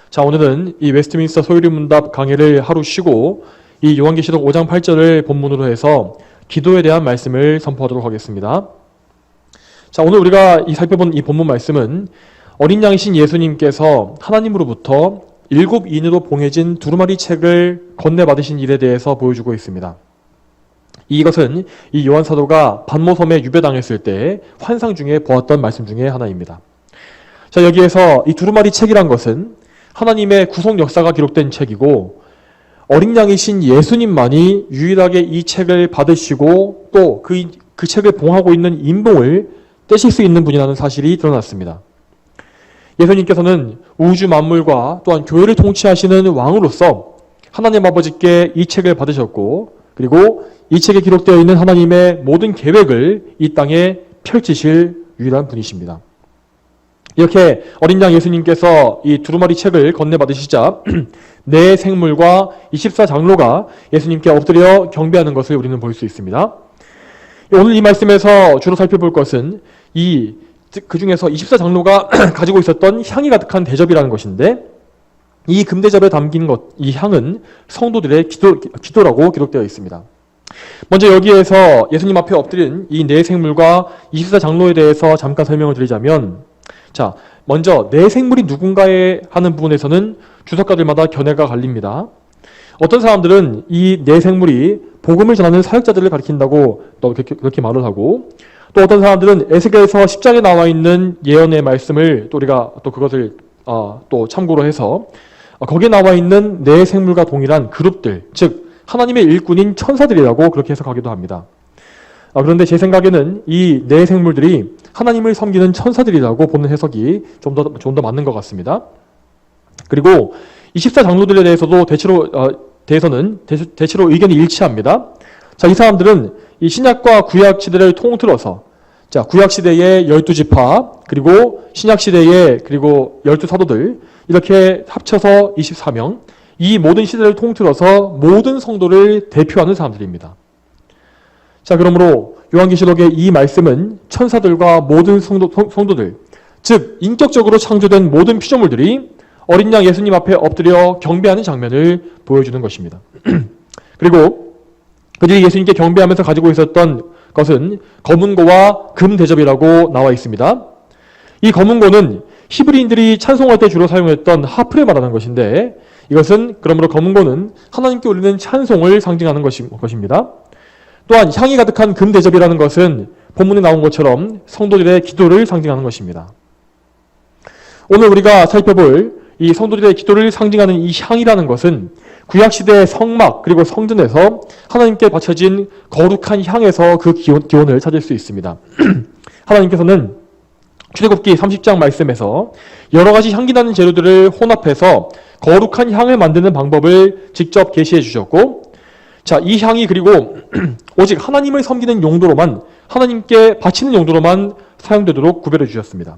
자, 오늘은 이 웨스트민스터 소유리문답 강해를 하루 쉬고 이 요한계시록 5장 8절을 본문으로 해서 기도에 대한 말씀을 선포하도록 하겠습니다. 자, 오늘 우리가 살펴본 이 본문 말씀은 어린 양이신 예수님께서 하나님으로부터 7인으로 봉해진 두루마리 책을 건네받으신 일에 대해서 보여주고 있습니다. 이것은 이 요한 사도가 반모섬에 유배당했을 때 환상 중에 보았던 말씀 중에 하나입니다. 자, 여기에서 이 두루마리 책이란 것은 하나님의 구속 역사가 기록된 책이고 어린 양이신 예수님만이 유일하게 이 책을 받으시고 또 그 책을 봉하고 있는 인봉을 떼실 수 있는 분이라는 사실이 드러났습니다. 예수님께서는 우주 만물과 또한 교회를 통치하시는 왕으로서 하나님 아버지께 이 책을 받으셨고 그리고 이 책에 기록되어 있는 하나님의 모든 계획을 이 땅에 펼치실 유일한 분이십니다. 이렇게 어린 양 예수님께서 이 두루마리 책을 건네받으시자 네 생물과 24장로가 예수님께 엎드려 경배하는 것을 우리는 볼 수 있습니다. 오늘 이 말씀에서 주로 살펴볼 것은 그 중에서 24장로가 가지고 있었던 향이 가득한 대접이라는 것인데 이 금대접에 담긴 이 향은 성도들의 기도라고 기록되어 있습니다. 먼저 여기에서 예수님 앞에 엎드린 이 네 생물과 24장로에 대해서 잠깐 설명을 드리자면 자, 먼저 네 생물이 누군가에 하는 부분에서는 주석가들마다 견해가 갈립니다. 어떤 사람들은 이 네 생물이 복음을 전하는 사역자들을 가리킨다고 또 그렇게 말을 하고 또 어떤 사람들은 에스겔서 10장에 나와 있는 예언의 말씀을 또 우리가 또 그것을 또 참고로 해서 거기에 나와 있는 네 생물과 동일한 그룹들, 즉 하나님의 일꾼인 천사들이라고 그렇게 해석하기도 합니다. 그런데 제 생각에는 이 네 생물들이 하나님을 섬기는 천사들이라고 보는 해석이 좀 더 맞는 것 같습니다. 그리고 24장로들에 대해서는 대체로 의견이 일치합니다. 자, 이 사람들은 이 신약과 구약 시대를 통틀어서 자, 구약 시대의 12지파 그리고 신약 시대의 그리고 12사도들 이렇게 합쳐서 24명 이 모든 시대를 통틀어서 모든 성도를 대표하는 사람들입니다. 자, 그러므로 요한계시록의 이 말씀은 천사들과 모든 성도들, 즉 인격적으로 창조된 모든 피조물들이 어린 양 예수님 앞에 엎드려 경배하는 장면을 보여주는 것입니다. 그리고 그들이 예수님께 경배하면서 가지고 있었던 것은 검은고와 금대접이라고 나와 있습니다. 이 검은고는 히브리인들이 찬송할 때 주로 사용했던 하프를 말하는 것인데 이것은 그러므로 검은고는 하나님께 올리는 찬송을 상징하는 것입니다. 또한 향이 가득한 금대접이라는 것은 본문에 나온 것처럼 성도들의 기도를 상징하는 것입니다. 오늘 우리가 살펴볼 이 성도들의 기도를 상징하는 이 향이라는 것은 구약시대의 성막 그리고 성전에서 하나님께 바쳐진 거룩한 향에서 그 기원을 찾을 수 있습니다. 하나님께서는 출애굽기 30장 말씀에서 여러 가지 향기나는 재료들을 혼합해서 거룩한 향을 만드는 방법을 직접 계시해 주셨고 자, 이 향이 그리고 오직 하나님을 섬기는 용도로만 하나님께 바치는 용도로만 사용되도록 구별해 주셨습니다.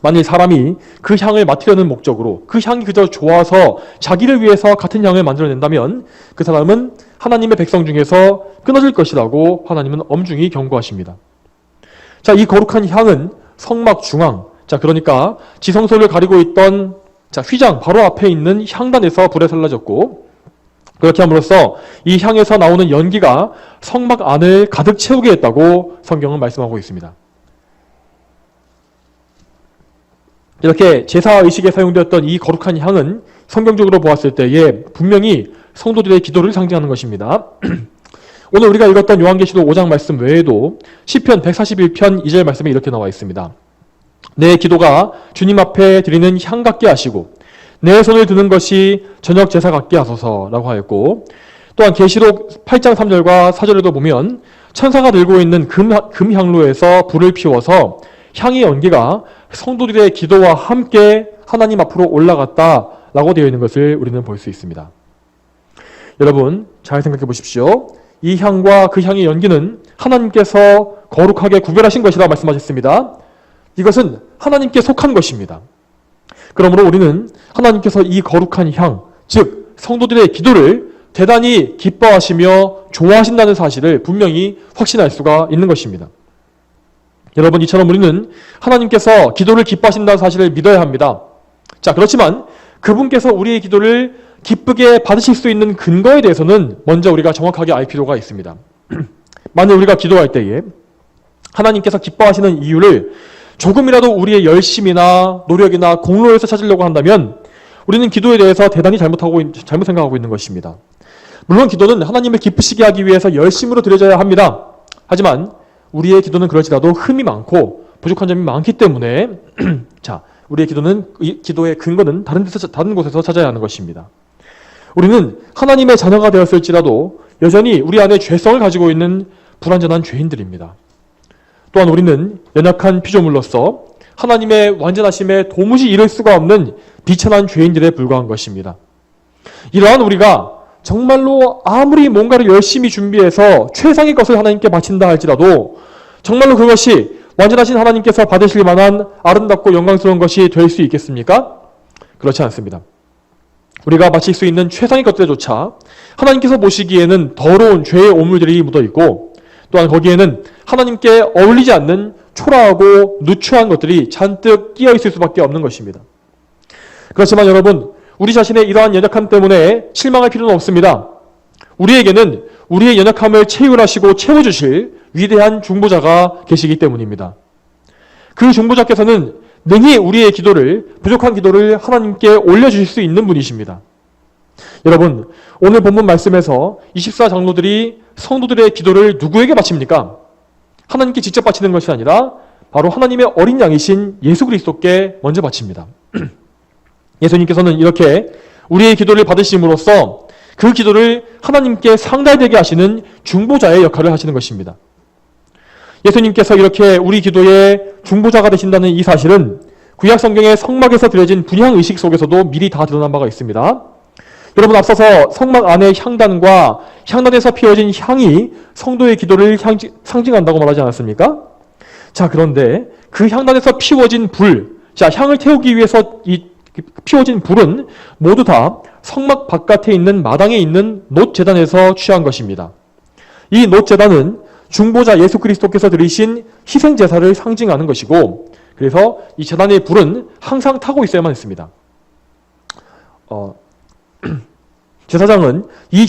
만일 사람이 그 향을 맡으려는 목적으로 그 향이 그저 좋아서 자기를 위해서 같은 향을 만들어낸다면 그 사람은 하나님의 백성 중에서 끊어질 것이라고 하나님은 엄중히 경고하십니다. 자, 이 거룩한 향은 성막 중앙, 자, 그러니까 지성소를 가리고 있던 휘장 바로 앞에 있는 향단에서 불에 살라졌고 그렇게 함으로써 이 향에서 나오는 연기가 성막 안을 가득 채우게 했다고 성경은 말씀하고 있습니다. 이렇게 제사의식에 사용되었던 이 거룩한 향은 성경적으로 보았을 때에 분명히 성도들의 기도를 상징하는 것입니다. 오늘 우리가 읽었던 요한계시록 5장 말씀 외에도 시편 141편 2절 말씀에 이렇게 나와 있습니다. 내 기도가 주님 앞에 드리는 향 같게 하시고 내 손을 드는 것이 저녁 제사 같게 하소서라고 하였고 또한 계시록 8장 3절과 4절에도 보면 천사가 들고 있는 금향로에서 불을 피워서 향의 연기가 성도들의 기도와 함께 하나님 앞으로 올라갔다라고 되어 있는 것을 우리는 볼 수 있습니다. 여러분 잘 생각해 보십시오. 이 향과 그 향의 연기는 하나님께서 거룩하게 구별하신 것이라 말씀하셨습니다. 이것은 하나님께 속한 것입니다. 그러므로 우리는 하나님께서 이 거룩한 향, 즉 성도들의 기도를 대단히 기뻐하시며 좋아하신다는 사실을 분명히 확신할 수가 있는 것입니다. 여러분, 이처럼 우리는 하나님께서 기도를 기뻐하신다는 사실을 믿어야 합니다. 자, 그렇지만 그분께서 우리의 기도를 기쁘게 받으실 수 있는 근거에 대해서는 먼저 우리가 정확하게 알 필요가 있습니다. 만약 우리가 기도할 때에 하나님께서 기뻐하시는 이유를 조금이라도 우리의 열심이나 노력이나 공로에서 찾으려고 한다면 우리는 기도에 대해서 대단히 잘못 생각하고 있는 것입니다. 물론 기도는 하나님을 기쁘시게 하기 위해서 열심으로 드려져야 합니다. 하지만 우리의 기도는 그럴지라도 흠이 많고 부족한 점이 많기 때문에 자, 우리의 기도의 근거는 다른 곳에서 찾아야 하는 것입니다. 우리는 하나님의 자녀가 되었을지라도 여전히 우리 안에 죄성을 가지고 있는 불완전한 죄인들입니다. 또한 우리는 연약한 피조물로서 하나님의 완전하심에 도무지 이를 수가 없는 비천한 죄인들에 불과한 것입니다. 이러한 우리가 정말로 아무리 뭔가를 열심히 준비해서 최상의 것을 하나님께 바친다 할지라도 정말로 그것이 완전하신 하나님께서 받으실 만한 아름답고 영광스러운 것이 될 수 있겠습니까? 그렇지 않습니다. 우리가 바칠 수 있는 최상의 것들조차 하나님께서 보시기에는 더러운 죄의 오물들이 묻어있고 또한 거기에는 하나님께 어울리지 않는 초라하고 누추한 것들이 잔뜩 끼어 있을 수밖에 없는 것입니다. 그렇지만 여러분, 우리 자신의 이러한 연약함 때문에 실망할 필요는 없습니다. 우리에게는 우리의 연약함을 채울하시고 채워주실 위대한 중보자가 계시기 때문입니다. 그 중보자께서는 능히 우리의 부족한 기도를 하나님께 올려주실 수 있는 분이십니다. 여러분, 오늘 본문 말씀에서 24장로들이 성도들의 기도를 누구에게 바칩니까? 하나님께 직접 바치는 것이 아니라 바로 하나님의 어린 양이신 예수 그리스도께 먼저 바칩니다. 예수님께서는 이렇게 우리의 기도를 받으심으로써 그 기도를 하나님께 상달되게 하시는 중보자의 역할을 하시는 것입니다. 예수님께서 이렇게 우리 기도의 중보자가 되신다는 이 사실은 구약 성경의 성막에서 드려진 분향 의식 속에서도 미리 다 드러난 바가 있습니다. 여러분, 앞서서 성막 안의 향단과 향단에서 피워진 향이 성도의 기도를 상징한다고 말하지 않았습니까? 자, 그런데 그 향단에서 피워진 향을 태우기 위해서 피워진 불은 모두 다 성막 바깥에 있는 마당에 있는 놋제단에서 취한 것입니다. 이 놋제단은 중보자 예수 그리스도께서 드리신 희생제사를 상징하는 것이고, 그래서 이 제단의 불은 항상 타고 있어야만 했습니다. 제사장은 이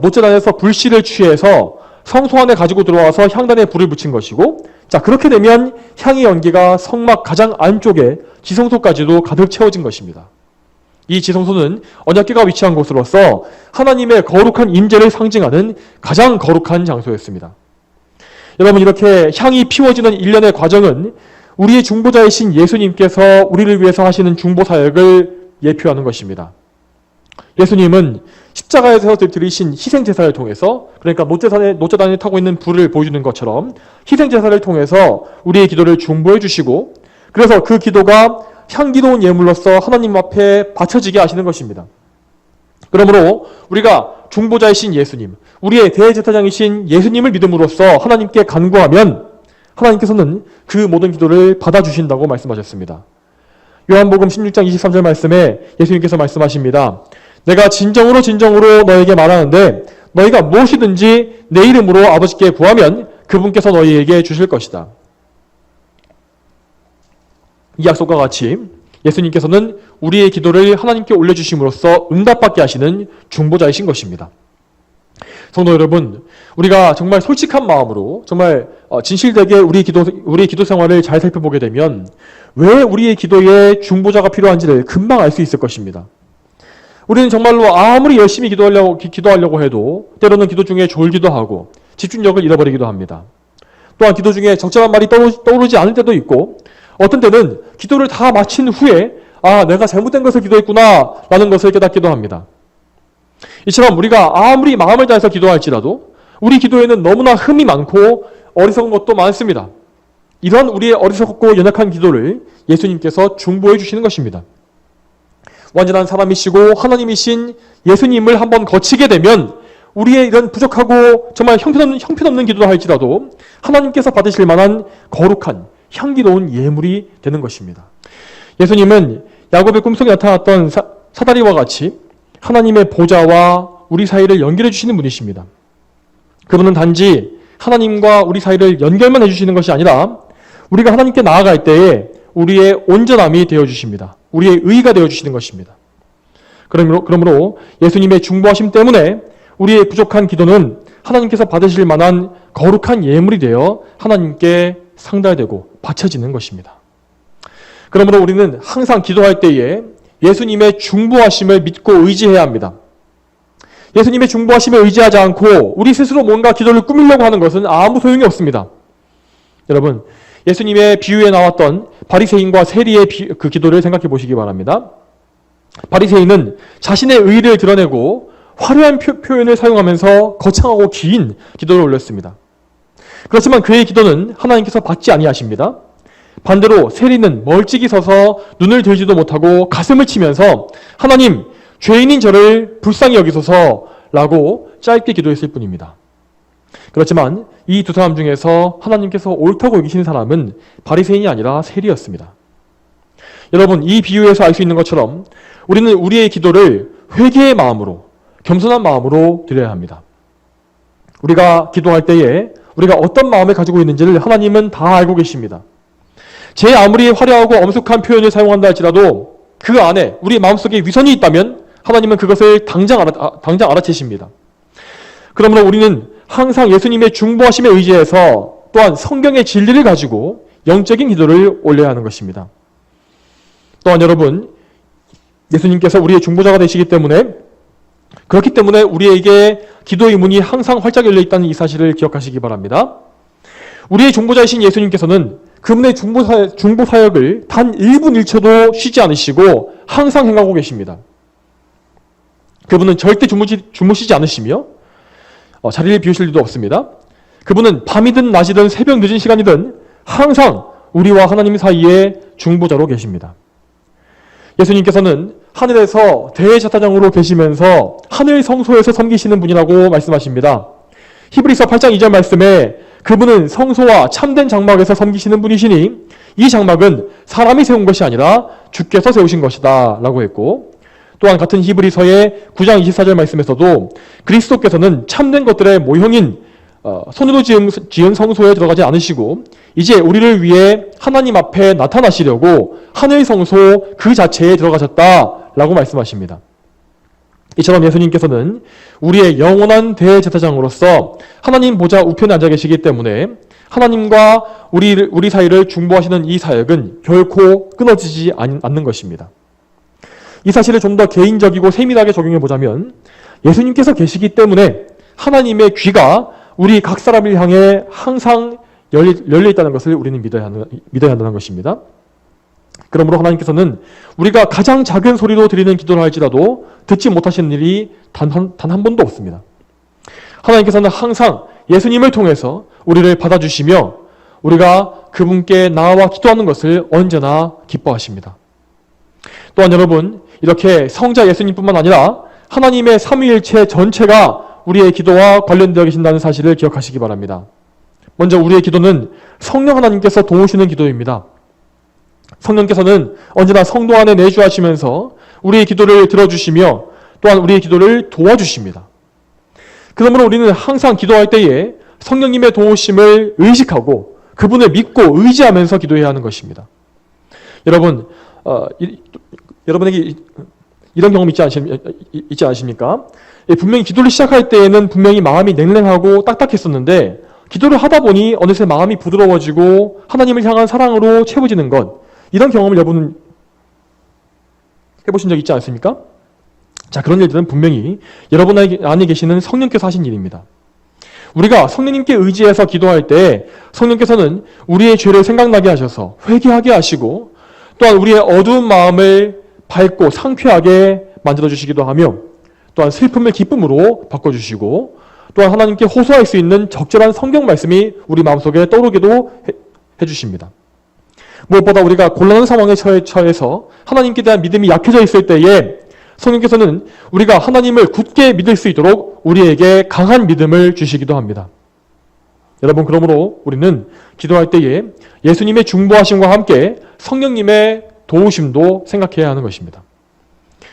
놋제단에서 불씨를 취해서 성소 안에 가지고 들어와서 향단에 불을 붙인 것이고, 자, 그렇게 되면 향의 연기가 성막 가장 안쪽에 지성소까지도 가득 채워진 것입니다. 이 지성소는 언약궤가 위치한 곳으로서 하나님의 거룩한 임재를 상징하는 가장 거룩한 장소였습니다. 여러분, 이렇게 향이 피워지는 일련의 과정은 우리의 중보자이신 예수님께서 우리를 위해서 하시는 중보 사역을 예표하는 것입니다. 예수님은 십자가에서 드리신 희생제사를 통해서, 그러니까 놋제단에 타고 있는 불을 보여주는 것처럼 희생제사를 통해서 우리의 기도를 중보해 주시고, 그래서 그 기도가 향기로운 예물로서 하나님 앞에 바쳐지게 하시는 것입니다. 그러므로 우리가 중보자이신 예수님, 우리의 대제사장이신 예수님을 믿음으로써 하나님께 간구하면 하나님께서는 그 모든 기도를 받아주신다고 말씀하셨습니다. 요한복음 16장 23절 말씀에 예수님께서 말씀하십니다. 내가 진정으로 너에게 말하는데 너희가 무엇이든지 내 이름으로 아버지께 구하면 그분께서 너희에게 주실 것이다. 이 약속과 같이 예수님께서는 우리의 기도를 하나님께 올려주심으로써 응답받게 하시는 중보자이신 것입니다. 성도 여러분, 우리가 정말 솔직한 마음으로 정말 진실되게 우리 기도 생활을 잘 살펴보게 되면 왜 우리의 기도에 중보자가 필요한지를 금방 알 수 있을 것입니다. 우리는 정말로 아무리 열심히 기도하려고 해도 때로는 기도 중에 졸기도 하고 집중력을 잃어버리기도 합니다. 또한 기도 중에 적절한 말이 떠오르지 않을 때도 있고, 어떤 때는 기도를 다 마친 후에 내가 잘못된 것을 기도했구나 라는 것을 깨닫기도 합니다. 이처럼 우리가 아무리 마음을 다해서 기도할지라도 우리 기도에는 너무나 흠이 많고 어리석은 것도 많습니다. 이런 우리의 어리석고 연약한 기도를 예수님께서 중보해 주시는 것입니다. 완전한 사람이시고 하나님이신 예수님을 한번 거치게 되면 우리의 이런 부족하고 정말 형편없는 기도를 할지라도 하나님께서 받으실 만한 거룩한 향기로운 예물이 되는 것입니다. 예수님은 야곱의 꿈속에 나타났던 사다리와 같이 하나님의 보좌와 우리 사이를 연결해 주시는 분이십니다. 그분은 단지 하나님과 우리 사이를 연결만 해주시는 것이 아니라 우리가 하나님께 나아갈 때에 우리의 온전함이 되어주십니다. 우리의 의가 되어주시는 것입니다. 그러므로 예수님의 중보하심 때문에 우리의 부족한 기도는 하나님께서 받으실 만한 거룩한 예물이 되어 하나님께 상달되고 바쳐지는 것입니다. 그러므로 우리는 항상 기도할 때에 예수님의 중보하심을 믿고 의지해야 합니다. 예수님의 중보하심에 의지하지 않고 우리 스스로 뭔가 기도를 꾸미려고 하는 것은 아무 소용이 없습니다. 여러분, 예수님의 비유에 나왔던 바리새인과 세리의 그 기도를 생각해 보시기 바랍니다. 바리새인은 자신의 의를 드러내고 화려한 표현을 사용하면서 거창하고 긴 기도를 올렸습니다. 그렇지만 그의 기도는 하나님께서 받지 아니하십니다. 반대로 세리는 멀찍이 서서 눈을 들지도 못하고 가슴을 치면서 하나님, 죄인인 저를 불쌍히 여기소서라고 짧게 기도했을 뿐입니다. 그렇지만 이 두 사람 중에서 하나님께서 옳다고 여기시는 사람은 바리새인이 아니라 세리였습니다. 여러분, 이 비유에서 알 수 있는 것처럼 우리는 우리의 기도를 회개의 마음으로, 겸손한 마음으로 드려야 합니다. 우리가 기도할 때에 우리가 어떤 마음을 가지고 있는지를 하나님은 다 알고 계십니다. 제 아무리 화려하고 엄숙한 표현을 사용한다 할지라도 그 안에 우리 마음속에 위선이 있다면 하나님은 그것을 당장 알아채십니다. 그러므로 우리는 항상 예수님의 중보하심에 의지해서 또한 성경의 진리를 가지고 영적인 기도를 올려야 하는 것입니다. 또한 여러분, 예수님께서 우리의 중보자가 되시기 때문에 그렇기 때문에 우리에게 기도의 문이 항상 활짝 열려 있다는 이 사실을 기억하시기 바랍니다. 우리의 중보자이신 예수님께서는 그분의 중보 사역을 단 1분 1초도 쉬지 않으시고 항상 행하고 계십니다. 그분은 절대 주무시지 않으시며 자리를 비우실 일도 없습니다. 그분은 밤이든 낮이든 새벽 늦은 시간이든 항상 우리와 하나님 사이에 중보자로 계십니다. 예수님께서는 하늘에서 대제사장으로 계시면서 하늘 성소에서 섬기시는 분이라고 말씀하십니다. 히브리서 8장 2절 말씀에 그분은 성소와 참된 장막에서 섬기시는 분이시니 이 장막은 사람이 세운 것이 아니라 주께서 세우신 것이다 라고 했고, 또한 같은 히브리서의 9장 24절 말씀에서도 그리스도께서는 참된 것들의 모형인 손으로 지은 성소에 들어가지 않으시고 이제 우리를 위해 하나님 앞에 나타나시려고 하늘 성소 그 자체에 들어가셨다라고 말씀하십니다. 이처럼 예수님께서는 우리의 영원한 대제사장으로서 하나님 보좌 우편에 앉아 계시기 때문에 하나님과 우리 사이를 중보하시는 이 사역은 결코 끊어지지 않는 것입니다. 이 사실을 좀 더 개인적이고 세밀하게 적용해 보자면 예수님께서 계시기 때문에 하나님의 귀가 우리 각 사람을 향해 항상 열려 있다는 것을 우리는 믿어야 한다는 것입니다. 그러므로 하나님께서는 우리가 가장 작은 소리로 드리는 기도를 할지라도 듣지 못하시는 일이 단 한 번도 없습니다. 하나님께서는 항상 예수님을 통해서 우리를 받아주시며 우리가 그분께 나아와 기도하는 것을 언제나 기뻐하십니다. 또한 여러분, 이렇게 성자 예수님뿐만 아니라 하나님의 삼위일체 전체가 우리의 기도와 관련되어 계신다는 사실을 기억하시기 바랍니다. 먼저 우리의 기도는 성령 하나님께서 도우시는 기도입니다. 성령께서는 언제나 성도 안에 내주하시면서 우리의 기도를 들어주시며 또한 우리의 기도를 도와주십니다. 그러므로 우리는 항상 기도할 때에 성령님의 도우심을 의식하고 그분을 믿고 의지하면서 기도해야 하는 것입니다. 여러분, 여러분에게 이런 경험 있지 않으십니까? 분명히 기도를 시작할 때에는 분명히 마음이 냉랭하고 딱딱했었는데 기도를 하다 보니 어느새 마음이 부드러워지고 하나님을 향한 사랑으로 채워지는 것, 이런 경험을 여러분은 해보신 적 있지 않습니까? 자, 그런 일들은 분명히 여러분 안에 계시는 성령께서 하신 일입니다. 우리가 성령님께 의지해서 기도할 때 성령께서는 우리의 죄를 생각나게 하셔서 회개하게 하시고 또한 우리의 어두운 마음을 밝고 상쾌하게 만들어주시기도 하며 또한 슬픔을 기쁨으로 바꿔주시고 또한 하나님께 호소할 수 있는 적절한 성경 말씀이 우리 마음속에 떠오르기도 해주십니다. 무엇보다 우리가 곤란한 상황에 처해서 하나님께 대한 믿음이 약해져 있을 때에 성령께서는 우리가 하나님을 굳게 믿을 수 있도록 우리에게 강한 믿음을 주시기도 합니다. 여러분, 그러므로 우리는 기도할 때에 예수님의 중보하심과 함께 성령님의 도우심도 생각해야 하는 것입니다.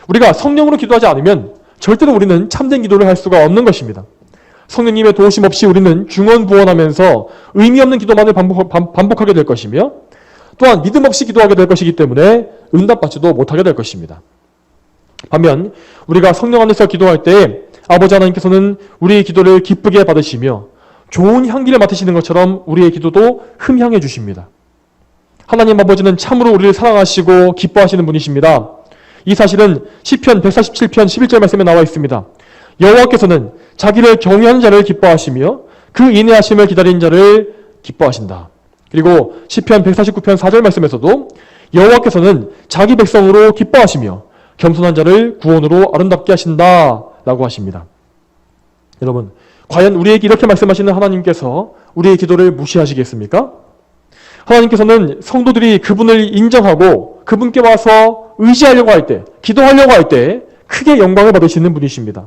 우리가 성령으로 기도하지 않으면 절대로 우리는 참된 기도를 할 수가 없는 것입니다. 성령님의 도우심 없이 우리는 중언부언하면서 의미 없는 기도만을 반복하게 될 것이며 또한 믿음 없이 기도하게 될 것이기 때문에 응답받지도 못하게 될 것입니다. 반면 우리가 성령 안에서 기도할 때 아버지 하나님께서는 우리의 기도를 기쁘게 받으시며 좋은 향기를 맡으시는 것처럼 우리의 기도도 흠향해 주십니다. 하나님 아버지는 참으로 우리를 사랑하시고 기뻐하시는 분이십니다. 이 사실은 시편 147편 11절 말씀에 나와 있습니다. 여호와께서는 자기를 경외하는 자를 기뻐하시며 그 인내하심을 기다리는 자를 기뻐하신다. 그리고 시편 149편 4절 말씀에서도 여호와께서는 자기 백성으로 기뻐하시며 겸손한 자를 구원으로 아름답게 하신다 라고 하십니다. 여러분, 과연 우리에게 이렇게 말씀하시는 하나님께서 우리의 기도를 무시하시겠습니까? 하나님께서는 성도들이 그분을 인정하고 그분께 와서 의지하려고 할 때, 기도하려고 할 때 크게 영광을 받으시는 분이십니다.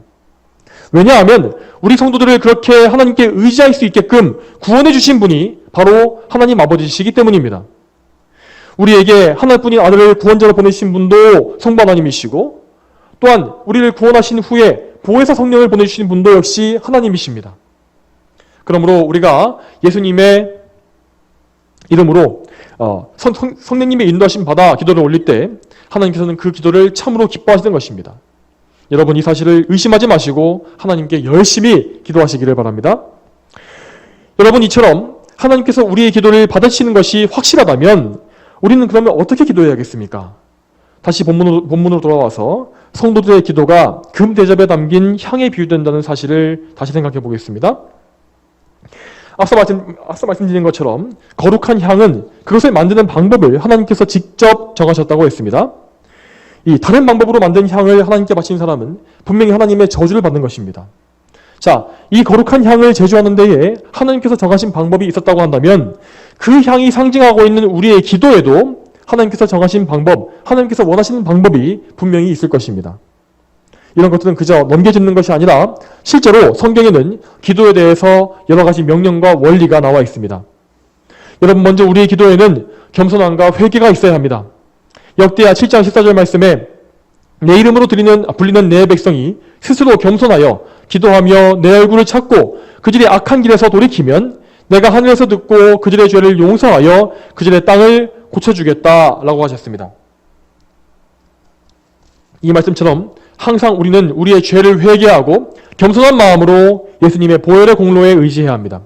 왜냐하면 우리 성도들을 그렇게 하나님께 의지할 수 있게끔 구원해 주신 분이 바로 하나님 아버지시기 때문입니다. 우리에게 하나뿐인 아들을 구원자로 보내신 분도 성부 하나님이시고, 또한 우리를 구원하신 후에 보혜사 성령을 보내주신 분도 역시 하나님이십니다. 그러므로 우리가 예수님의 이름으로 성령님의 인도하심 받아 기도를 올릴 때 하나님께서는 그 기도를 참으로 기뻐하시는 것입니다. 여러분, 이 사실을 의심하지 마시고 하나님께 열심히 기도하시기를 바랍니다. 여러분, 이처럼 하나님께서 우리의 기도를 받으시는 것이 확실하다면 우리는 그러면 어떻게 기도해야겠습니까? 다시 본문으로 돌아와서 성도들의 기도가 금 대접에 담긴 향에 비유된다는 사실을 다시 생각해 보겠습니다. 앞서 말씀드린 것처럼 거룩한 향은 그것을 만드는 방법을 하나님께서 직접 정하셨다고 했습니다. 이 다른 방법으로 만든 향을 하나님께 바친 사람은 분명히 하나님의 저주를 받는 것입니다. 자, 이 거룩한 향을 제조하는 데에 하나님께서 정하신 방법이 있었다고 한다면 그 향이 상징하고 있는 우리의 기도에도 하나님께서 정하신 방법, 하나님께서 원하시는 방법이 분명히 있을 것입니다. 이런 것들은 그저 넘겨짚는 것이 아니라 실제로 성경에는 기도에 대해서 여러 가지 명령과 원리가 나와 있습니다. 여러분, 먼저 우리의 기도에는 겸손함과 회개가 있어야 합니다. 역대하 7장 14절 말씀에 내 이름으로 불리는 내 백성이 스스로 겸손하여 기도하며 내 얼굴을 찾고 그들이 악한 길에서 돌이키면 내가 하늘에서 듣고 그들의 죄를 용서하여 그들의 땅을 고쳐주겠다라고 하셨습니다. 이 말씀처럼 항상 우리는 우리의 죄를 회개하고 겸손한 마음으로 예수님의 보혈의 공로에 의지해야 합니다.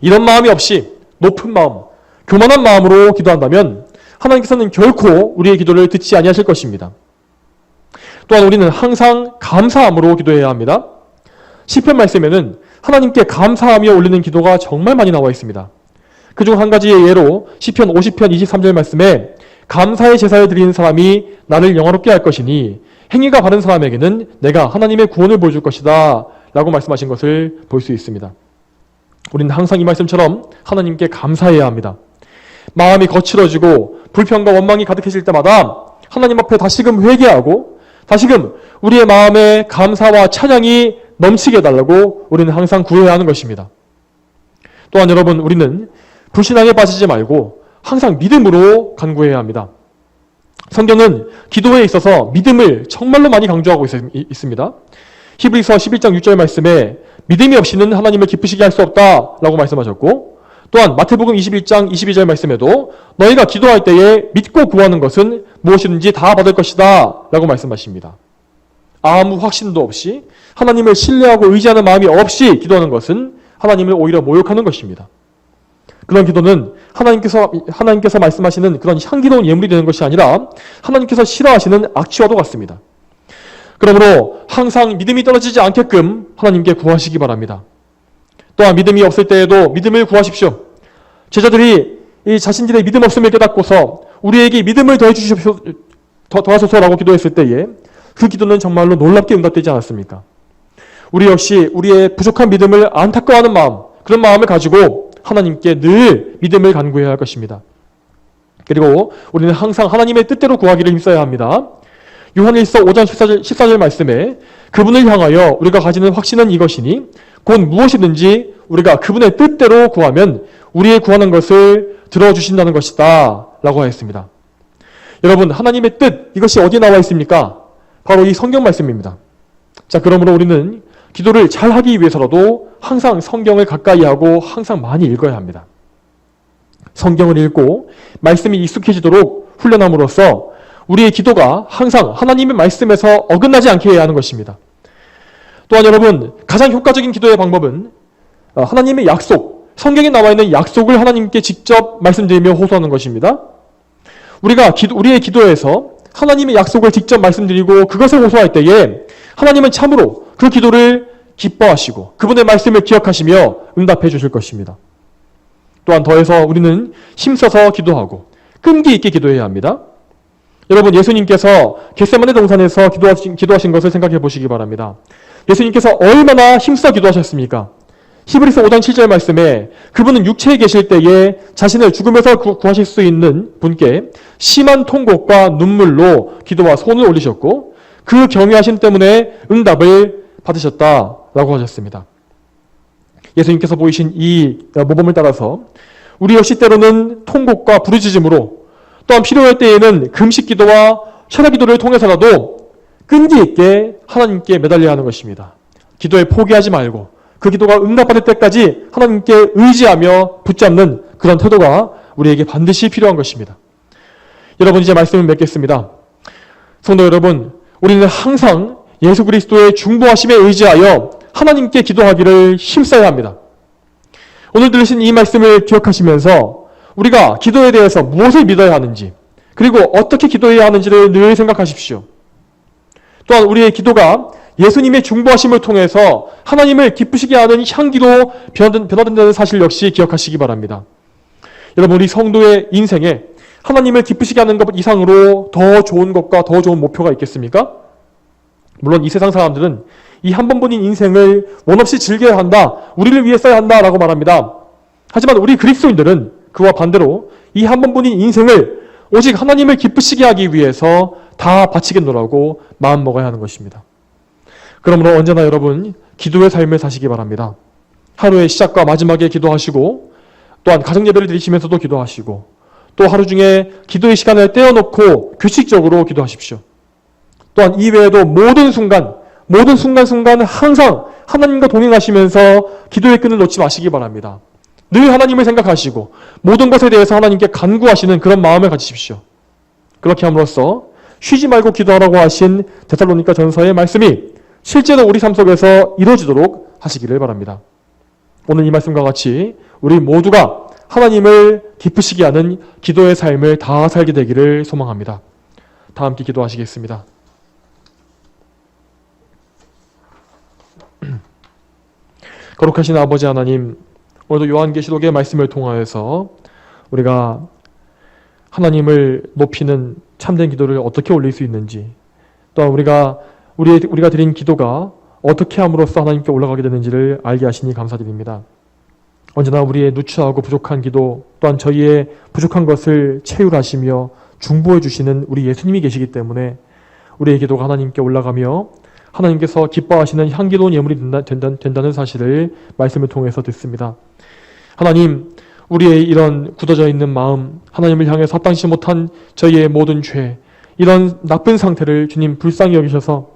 이런 마음이 없이 높은 마음, 교만한 마음으로 기도한다면 하나님께서는 결코 우리의 기도를 듣지 아니하실 것입니다. 또한 우리는 항상 감사함으로 기도해야 합니다. 시편 말씀에는 하나님께 감사하며 올리는 기도가 정말 많이 나와 있습니다. 그중 한 가지의 예로 시편 50편 23절 말씀에 감사의 제사를 드리는 사람이 나를 영화롭게 할 것이니 행위가 바른 사람에게는 내가 하나님의 구원을 보여줄 것이다 라고 말씀하신 것을 볼 수 있습니다. 우리는 항상 이 말씀처럼 하나님께 감사해야 합니다. 마음이 거칠어지고 불평과 원망이 가득해질 때마다 하나님 앞에 다시금 회개하고 다시금 우리의 마음에 감사와 찬양이 넘치게 해달라고 우리는 항상 구해야 하는 것입니다. 또한 여러분, 우리는 불신앙에 빠지지 말고 항상 믿음으로 간구해야 합니다. 성경은 기도에 있어서 믿음을 정말로 많이 강조하고 있습니다. 히브리서 11장 6절 말씀에 믿음이 없이는 하나님을 기쁘시게 할 수 없다라고 말씀하셨고, 또한 마태복음 21장 22절 말씀에도 너희가 기도할 때에 믿고 구하는 것은 무엇이든지 다 받을 것이다 라고 말씀하십니다. 아무 확신도 없이 하나님을 신뢰하고 의지하는 마음이 없이 기도하는 것은 하나님을 오히려 모욕하는 것입니다. 그런 기도는 하나님께서 말씀하시는 그런 향기로운 예물이 되는 것이 아니라 하나님께서 싫어하시는 악취와도 같습니다. 그러므로 항상 믿음이 떨어지지 않게끔 하나님께 구하시기 바랍니다. 또한 믿음이 없을 때에도 믿음을 구하십시오. 제자들이 이 자신들의 믿음 없음을 깨닫고서 우리에게 믿음을 더하소서라고 기도했을 때에 그 기도는 정말로 놀랍게 응답되지 않았습니까? 우리 역시 우리의 부족한 믿음을 안타까워하는 마음, 그런 마음을 가지고 하나님께 늘 믿음을 간구해야 할 것입니다. 그리고 우리는 항상 하나님의 뜻대로 구하기를 힘써야 합니다. 요한일서 5장 14절 말씀에 그분을 향하여 우리가 가지는 확신은 이것이니 곧 무엇이든지 우리가 그분의 뜻대로 구하면 우리의 구하는 것을 들어주신다는 것이다 라고 하였습니다. 여러분, 하나님의 뜻, 이것이 어디에 나와 있습니까? 바로 이 성경 말씀입니다. 자, 그러므로 우리는 기도를 잘 하기 위해서라도 항상 성경을 가까이 하고 항상 많이 읽어야 합니다. 성경을 읽고 말씀이 익숙해지도록 훈련함으로써 우리의 기도가 항상 하나님의 말씀에서 어긋나지 않게 해야 하는 것입니다. 또한 여러분, 가장 효과적인 기도의 방법은 하나님의 약속, 성경에 나와 있는 약속을 하나님께 직접 말씀드리며 호소하는 것입니다. 우리의 기도에서 하나님의 약속을 직접 말씀드리고 그것을 호소할 때에 하나님은 참으로 그 기도를 기뻐하시고 그분의 말씀을 기억하시며 응답해 주실 것입니다. 또한 더해서 우리는 힘써서 기도하고 끈기 있게 기도해야 합니다. 여러분, 예수님께서 겟세마네 동산에서 기도하신 것을 생각해 보시기 바랍니다. 예수님께서 얼마나 힘써 기도하셨습니까? 히브리서 5장 7절 말씀에 그분은 육체에 계실 때에 자신을 죽음에서 구하실 수 있는 분께 심한 통곡과 눈물로 기도와 손을 올리셨고 그 경외하심 때문에 응답을 받으셨다라고 하셨습니다. 예수님께서 보이신 이 모범을 따라서 우리 역시 때로는 통곡과 부르짖음으로 또한 필요할 때에는 금식 기도와 철야 기도를 통해서라도 끈기 있게 하나님께 매달려야 하는 것입니다. 기도에 포기하지 말고 그 기도가 응답받을 때까지 하나님께 의지하며 붙잡는 그런 태도가 우리에게 반드시 필요한 것입니다. 여러분, 이제 말씀을 맺겠습니다. 성도 여러분, 우리는 항상 예수 그리스도의 중보하심에 의지하여 하나님께 기도하기를 힘써야 합니다. 오늘 들으신 이 말씀을 기억하시면서 우리가 기도에 대해서 무엇을 믿어야 하는지 그리고 어떻게 기도해야 하는지를 늘 생각하십시오. 또한 우리의 기도가 예수님의 중보하심을 통해서 하나님을 기쁘시게 하는 향기로 변화된다는 사실 역시 기억하시기 바랍니다. 여러분, 우리 성도의 인생에 하나님을 기쁘시게 하는 것 이상으로 더 좋은 것과 더 좋은 목표가 있겠습니까? 물론 이 세상 사람들은 이 한 번뿐인 인생을 원없이 즐겨야 한다, 우리를 위해 써야 한다라고 말합니다. 하지만 우리 그리스도인들은 그와 반대로 이 한 번뿐인 인생을 오직 하나님을 기쁘시게 하기 위해서 다 바치겠노라고 마음먹어야 하는 것입니다. 그러므로 언제나 여러분, 기도의 삶을 사시기 바랍니다. 하루의 시작과 마지막에 기도하시고 또한 가정예배를 드리시면서도 기도하시고 또 하루 중에 기도의 시간을 떼어놓고 규칙적으로 기도하십시오. 또한 이외에도 모든 순간 항상 하나님과 동행하시면서 기도의 끈을 놓지 마시기 바랍니다. 늘 하나님을 생각하시고 모든 것에 대해서 하나님께 간구하시는 그런 마음을 가지십시오. 그렇게 함으로써 쉬지 말고 기도하라고 하신 데살로니가 전서의 말씀이 실제로 우리 삶 속에서 이루어지도록 하시기를 바랍니다. 오늘 이 말씀과 같이 우리 모두가 하나님을 기쁘시게 하는 기도의 삶을 다 살게 되기를 소망합니다. 다 함께 기도하시겠습니다. 거룩하신 아버지 하나님, 오늘도 요한계시록의 말씀을 통하여서 우리가 하나님을 높이는 참된 기도를 어떻게 올릴 수 있는지, 또한 우리가 드린 기도가 어떻게 함으로써 하나님께 올라가게 되는지를 알게 하시니 감사드립니다. 언제나 우리의 누추하고 부족한 기도, 또한 저희의 부족한 것을 채울하시며 중보해 주시는 우리 예수님이 계시기 때문에 우리의 기도가 하나님께 올라가며 하나님께서 기뻐하시는 향기로운 예물이 된다는 사실을 말씀을 통해서 듣습니다. 하나님, 우리의 이런 굳어져 있는 마음, 하나님을 향해 합당치 못한 저희의 모든 죄, 이런 나쁜 상태를 주님 불쌍히 여기셔서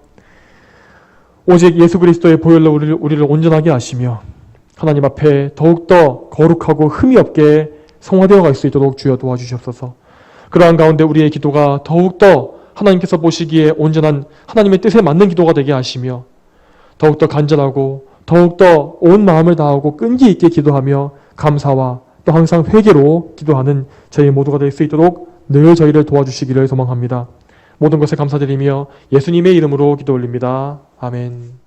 오직 예수 그리스도의 보혈로 우리를 온전하게 하시며 하나님 앞에 더욱더 거룩하고 흠이 없게 성화되어 갈 수 있도록 주여 도와주시옵소서. 그러한 가운데 우리의 기도가 더욱더 하나님께서 보시기에 온전한 하나님의 뜻에 맞는 기도가 되게 하시며 더욱더 간절하고 더욱더 온 마음을 다하고 끈기 있게 기도하며 감사와 또 항상 회개로 기도하는 저희 모두가 될 수 있도록 늘 저희를 도와주시기를 소망합니다. 모든 것에 감사드리며 예수님의 이름으로 기도 올립니다. 아멘.